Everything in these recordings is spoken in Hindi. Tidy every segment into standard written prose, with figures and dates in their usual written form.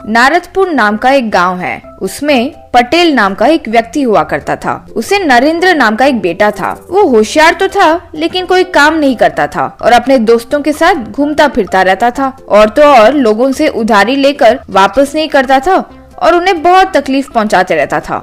नारदपुर नाम का एक गांव है। उसमें पटेल नाम का एक व्यक्ति हुआ करता था। उसे नरेंद्र नाम का एक बेटा था। वो होशियार तो था लेकिन कोई काम नहीं करता था और अपने दोस्तों के साथ घूमता फिरता रहता था। और तो और लोगों से उधारी लेकर वापस नहीं करता था और उन्हें बहुत तकलीफ पहुंचाते रहता था।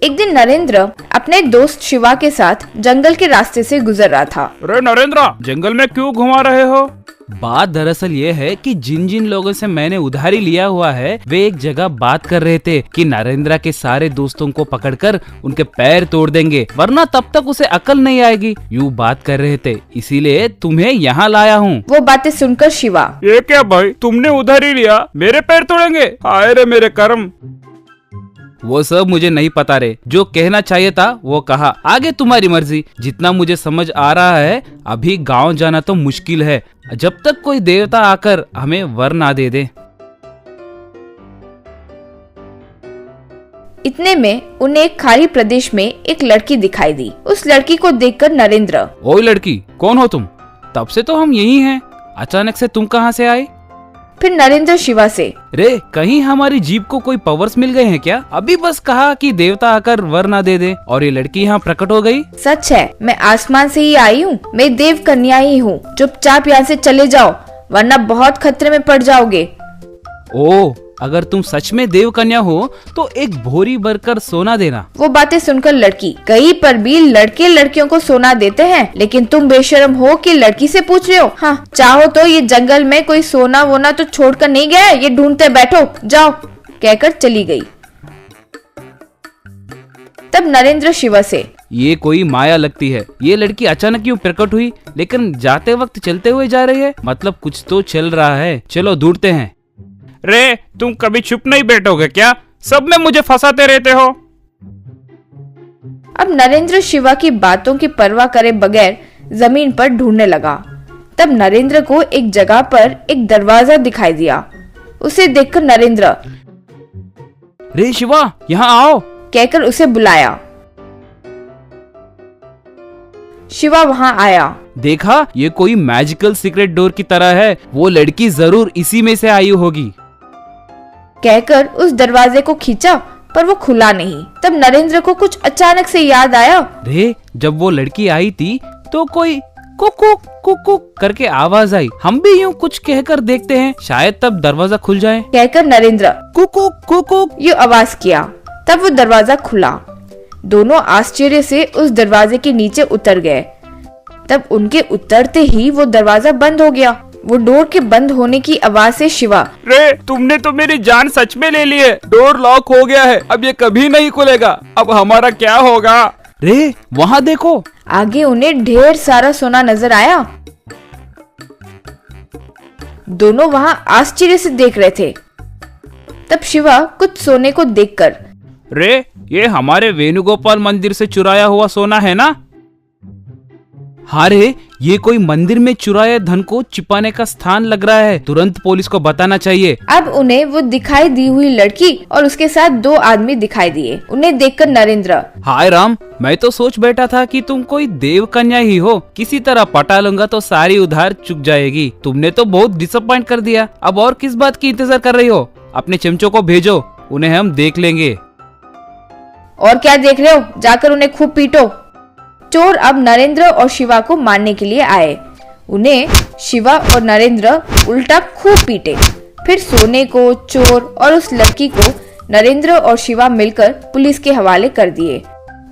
एक दिन नरेंद्र अपने दोस्त शिवा के साथ जंगल के रास्ते से गुजर रहा था। अरे नरेंद्र, जंगल में क्यों घुमा रहे हो? बात दरअसल ये है कि जिन जिन लोगों से मैंने उधारी लिया हुआ है वे एक जगह बात कर रहे थे कि नरेंद्र के सारे दोस्तों को पकड़कर उनके पैर तोड़ देंगे, वरना तब तक उसे अकल नहीं आएगी। यूँ बात कर रहे थे, इसीलिए तुम्हें यहाँ लाया हूँ। वो बातें सुनकर शिवा, ये क्या भाई, तुमने उधारी लिया, मेरे पैर तोड़ेंगे? हाय रे मेरे कर्म। वो सब मुझे नहीं पता रे, जो कहना चाहिए था वो कहा, आगे तुम्हारी मर्जी। जितना मुझे समझ आ रहा है अभी गांव जाना तो मुश्किल है जब तक कोई देवता आकर हमें वर ना दे दे। इतने में उन्हें एक खाली प्रदेश में एक लड़की दिखाई दी। उस लड़की को देखकर नरेंद्र, ओए लड़की, कौन हो तुम? तब से तो हम यही हैं, अचानक से तुम कहाँ से आए? फिर नरेंद्र शिवा से, रे कहीं हमारी जीप को कोई पावर्स मिल गए हैं क्या? अभी बस कहा कि देवता आकर वर ना दे दे और ये लड़की यहाँ प्रकट हो गई। सच है, मैं आसमान से ही आई हूँ, मैं देव कन्या ही हूँ। चुपचाप यहाँ से चले जाओ वरना बहुत खतरे में पड़ जाओगे। ओ, अगर तुम सच में देव कन्या हो तो एक भोरी भरकर सोना देना। वो बातें सुनकर लड़की, कहीं पर भी लड़के लड़कियों को सोना देते हैं, लेकिन तुम बेशर्म हो कि लड़की से पूछ रहे हो। हाँ, चाहो तो ये जंगल में कोई सोना वोना तो छोड़कर नहीं गया, ये ढूंढते बैठो, जाओ, कहकर चली गई। तब नरेंद्र शिवा से, ये कोई माया लगती है, ये लड़की अचानक क्यों प्रकट हुई, लेकिन जाते वक्त चलते हुए जा रही है, मतलब कुछ तो चल रहा है। चलो ढूंढते हैं। रे तुम कभी चुप नहीं बैठोगे क्या? सब में मुझे फंसाते रहते हो। अब नरेंद्र शिवा की बातों की परवाह करे बगैर जमीन पर ढूंढने लगा। तब नरेंद्र को एक जगह पर एक दरवाजा दिखाई दिया। उसे देखकर नरेंद्र, रे शिवा यहाँ आओ, कहकर उसे बुलाया। शिवा वहाँ आया। देखा, ये कोई मैजिकल सीक्रेट डोर की तरह है, वो लड़की जरूर इसी में से आई होगी, कहकर उस दरवाजे को खींचा पर वो खुला नहीं। तब नरेंद्र को कुछ अचानक से याद आया। रे जब वो लड़की आई थी तो कोई कुकु कुकु करके आवाज आई, हम भी यूँ कुछ कहकर देखते हैं, शायद तब दरवाजा खुल जाए, कहकर नरेंद्र कुकु कुकु यूँ आवाज किया। तब वो दरवाजा खुला। दोनों आश्चर्य से उस दरवाजे के नीचे उतर गए। तब उनके उतरते ही वो दरवाजा बंद हो गया। वो डोर के बंद होने की आवाज से शिवा, रे तुमने तो मेरी जान सच में ले ली है, डोर लॉक हो गया है, अब ये कभी नहीं खुलेगा, अब हमारा क्या होगा? रे वहाँ देखो, आगे उन्हें ढेर सारा सोना नजर आया। दोनों वहाँ आश्चर्य से देख रहे थे। तब शिवा कुछ सोने को देखकर, रे ये हमारे वेणुगोपाल मंदिर से चुराया हुआ सोना है ना? हाँ रे, ये कोई मंदिर में चुराए धन को छिपाने का स्थान लग रहा है, तुरंत पुलिस को बताना चाहिए। अब उन्हें वो दिखाई दी हुई लड़की और उसके साथ दो आदमी दिखाई दिए। उन्हें देखकर नरेंद्र, हाय राम, मैं तो सोच बैठा था कि तुम कोई देव कन्या ही हो, किसी तरह पटा लूंगा तो सारी उधार चुक जाएगी। तुमने तो बहुत डिसअपॉइंट कर दिया, अब और किस बात की इंतजार कर रही हो? अपने चमचों को भेजो, उन्हें हम देख लेंगे। और क्या देख रहे हो, जाकर उन्हें खूब पीटो। चोर अब नरेंद्र और शिवा को मारने के लिए आए। उन्हें शिवा और नरेंद्र उल्टा खूब पीटे। फिर सोने को, चोर और उस लड़की को नरेंद्र और शिवा मिलकर पुलिस के हवाले कर दिए।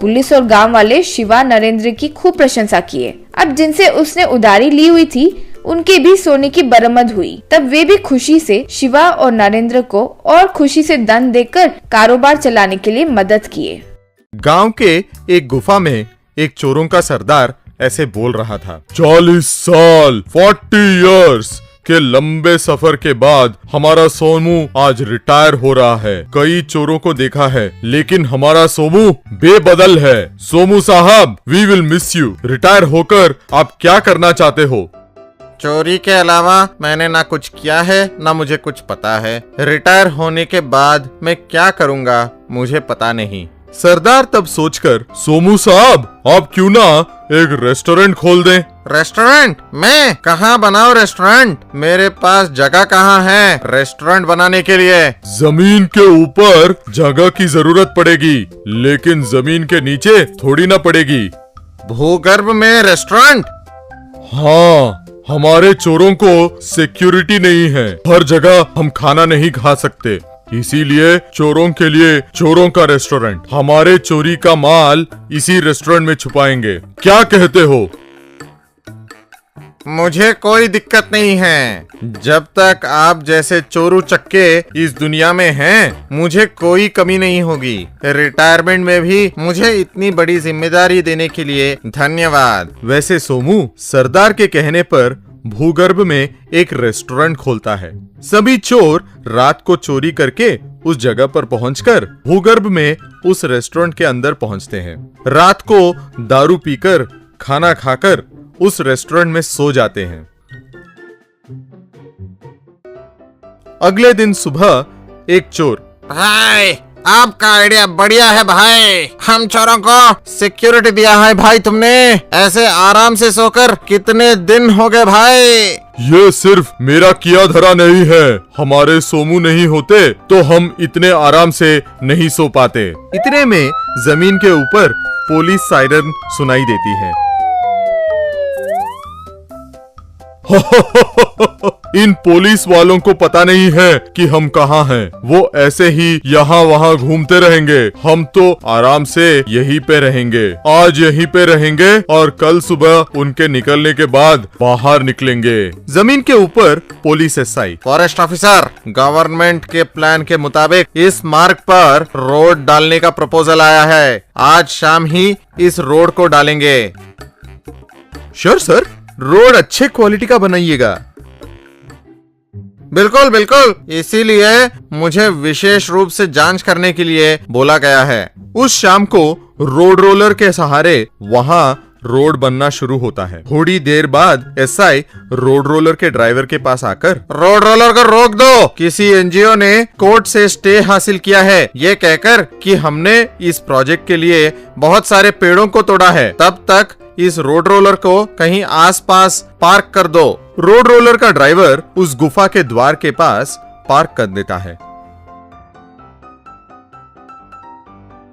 पुलिस और गांव वाले शिवा नरेंद्र की खूब प्रशंसा किए। अब जिनसे उसने उधारी ली हुई थी उनके भी सोने की बरामद हुई। तब वे भी खुशी से शिवा और नरेंद्र को और खुशी से धन देकर कारोबार चलाने के लिए मदद किए। गांव के एक गुफा में एक चोरों का सरदार ऐसे बोल रहा था, 40 साल 40 इयर्स के लंबे सफर के बाद हमारा सोमू आज रिटायर हो रहा है। कई चोरों को देखा है लेकिन हमारा सोमू बेबदल है। सोमू साहब, we will miss you. Retire होकर आप क्या करना चाहते हो? चोरी के अलावा मैंने ना कुछ किया है ना मुझे कुछ पता है। रिटायर होने के बाद मैं क्या करूँगा मुझे पता नहीं। सरदार तब सोचकर, सोमू साहब आप क्यों ना एक रेस्टोरेंट खोल दें? रेस्टोरेंट? मैं कहाँ बनाऊं रेस्टोरेंट? मेरे पास जगह कहाँ है रेस्टोरेंट बनाने के लिए? जमीन के ऊपर जगह की जरूरत पड़ेगी, लेकिन जमीन के नीचे थोड़ी ना पड़ेगी। भूगर्भ में रेस्टोरेंट? हाँ, हमारे चोरों को सिक्योरिटी नहीं है, हर जगह हम खाना नहीं खा सकते, इसीलिए चोरों के लिए चोरों का रेस्टोरेंट। हमारे चोरी का माल इसी रेस्टोरेंट में छुपाएंगे, क्या कहते हो? मुझे कोई दिक्कत नहीं है, जब तक आप जैसे चोरू चक्के इस दुनिया में हैं, मुझे कोई कमी नहीं होगी। रिटायरमेंट में भी मुझे इतनी बड़ी जिम्मेदारी देने के लिए धन्यवाद। वैसे सोमू सरदार के कहने पर भूगर्भ में एक रेस्टोरेंट खोलता है। सभी चोर रात को चोरी करके उस जगह पर पहुंचकर भूगर्भ में उस रेस्टोरेंट के अंदर पहुंचते हैं। रात को दारू पीकर खाना खाकर उस रेस्टोरेंट में सो जाते हैं। अगले दिन सुबह एक चोर, भाई आपका आइडिया बढ़िया है भाई, हम चोरों को सिक्योरिटी दिया है भाई तुमने। ऐसे आराम से सोकर कितने दिन हो गए भाई? ये सिर्फ मेरा किया धरा नहीं है, हमारे सोमू नहीं होते तो हम इतने आराम से नहीं सो पाते। इतने में जमीन के ऊपर पुलिस सायरन सुनाई देती है। इन पुलिस वालों को पता नहीं है कि हम कहाँ हैं। वो ऐसे ही यहाँ वहाँ घूमते रहेंगे, हम तो आराम से यहीं पे रहेंगे। आज यहीं पे रहेंगे और कल सुबह उनके निकलने के बाद बाहर निकलेंगे। जमीन के ऊपर police SI, forest officer, government के प्लान के मुताबिक इस मार्ग पर रोड डालने का प्रपोजल आया है। आज शाम ही इस रोड को डालेंगे। श्योर सर, रोड अच्छे क्वालिटी का बनाइएगा। बिल्कुल बिल्कुल, इसीलिए मुझे विशेष रूप से जांच करने के लिए बोला गया है। उस शाम को रोड रोलर के सहारे वहाँ रोड बनना शुरू होता है। थोड़ी देर बाद एसआई रोड रोलर के ड्राइवर के पास आकर, रोड रोलर को रोक दो, किसी एनजीओ ने कोर्ट से स्टे हासिल किया है ये कहकर कि हमने इस प्रोजेक्ट के लिए बहुत सारे पेड़ों को तोड़ा है। तब तक इस रोड रोलर को कहीं आसपास पार्क कर दो। रोड रोलर का ड्राइवर उस गुफा के द्वार के पास पार्क कर देता है।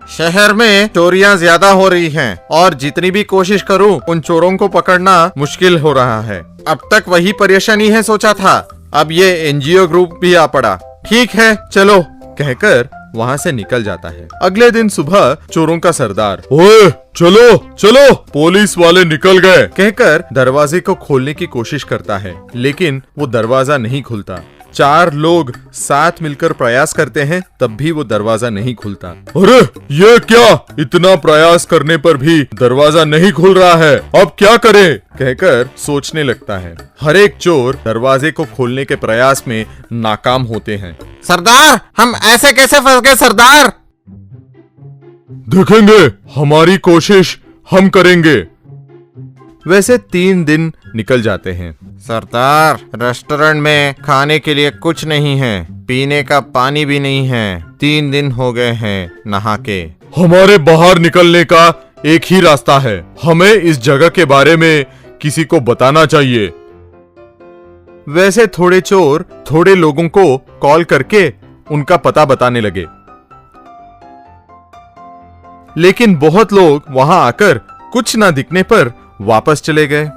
शहर में चोरियां ज्यादा हो रही हैं और जितनी भी कोशिश करूं उन चोरों को पकड़ना मुश्किल हो रहा है। अब तक वही परेशानी है सोचा था, अब ये एनजीओ ग्रुप भी आ पड़ा। ठीक है चलो कहकर वहाँ से निकल जाता है। अगले दिन सुबह चोरों का सरदार, ओए चलो चलो, पुलिस वाले निकल गए कहकर दरवाजे को खोलने की कोशिश करता है, लेकिन वो दरवाजा नहीं खुलता। 4 लोग साथ मिलकर प्रयास करते हैं, तब भी वो दरवाजा नहीं खुलता। अरे ये क्या, इतना प्रयास करने पर भी दरवाजा नहीं खुल रहा है, अब क्या करें कहकर सोचने लगता है। हर एक चोर दरवाजे को खोलने के प्रयास में नाकाम होते हैं। सरदार, हम ऐसे कैसे फंस गए सरदार? देखेंगे, हमारी कोशिश हम करेंगे। वैसे 3 दिन निकल जाते हैं। सरदार, रेस्टोरेंट में खाने के लिए कुछ नहीं है, पीने का पानी भी नहीं है। 3 दिन हो गए हैं नहा के। हमारे बाहर निकलने का एक ही रास्ता है, हमें इस जगह के बारे में किसी को बताना चाहिए। वैसे थोड़े चोर थोड़े लोगों को कॉल करके उनका पता बताने लगे, लेकिन बहुत लोग वहां आकर कुछ ना दिखने पर वापस चले गए।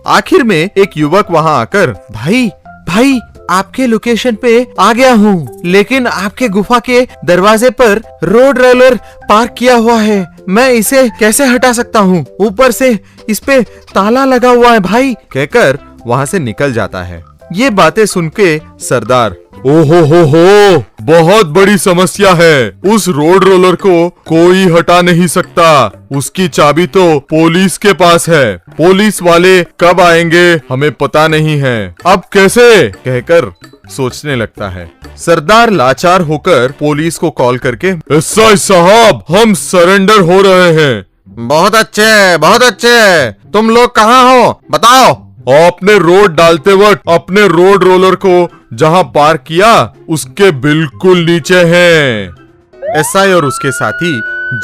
आखिर में एक युवक वहां आकर, भाई भाई आपके लोकेशन पे आ गया हूँ, लेकिन आपके गुफा के दरवाजे पर रोड रोलर पार्क किया हुआ है, मैं इसे कैसे हटा सकता हूँ? ऊपर से इस पे ताला लगा हुआ है भाई कहकर वहां से निकल जाता है। ये बातें सुन के सरदार, ओहो, बहुत बड़ी समस्या है, उस रोड रोलर को कोई हटा नहीं सकता, उसकी चाबी तो पुलिस के पास है, पुलिस वाले कब आएंगे हमें पता नहीं है, अब कैसे कहकर सोचने लगता है। सरदार लाचार होकर पुलिस को कॉल करके, एसआई साहब, हम सरेंडर हो रहे हैं। बहुत अच्छे बहुत अच्छे, तुम लोग कहाँ हो बताओ? आपने रोड डालते वक्त अपने रोड रोलर को जहां पार्क किया उसके बिल्कुल नीचे हैं। एसआई और उसके साथी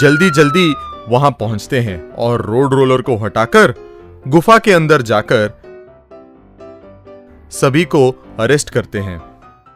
जल्दी जल्दी वहां पहुंचते हैं और रोड रोलर को हटाकर गुफा के अंदर जाकर सभी को अरेस्ट करते हैं।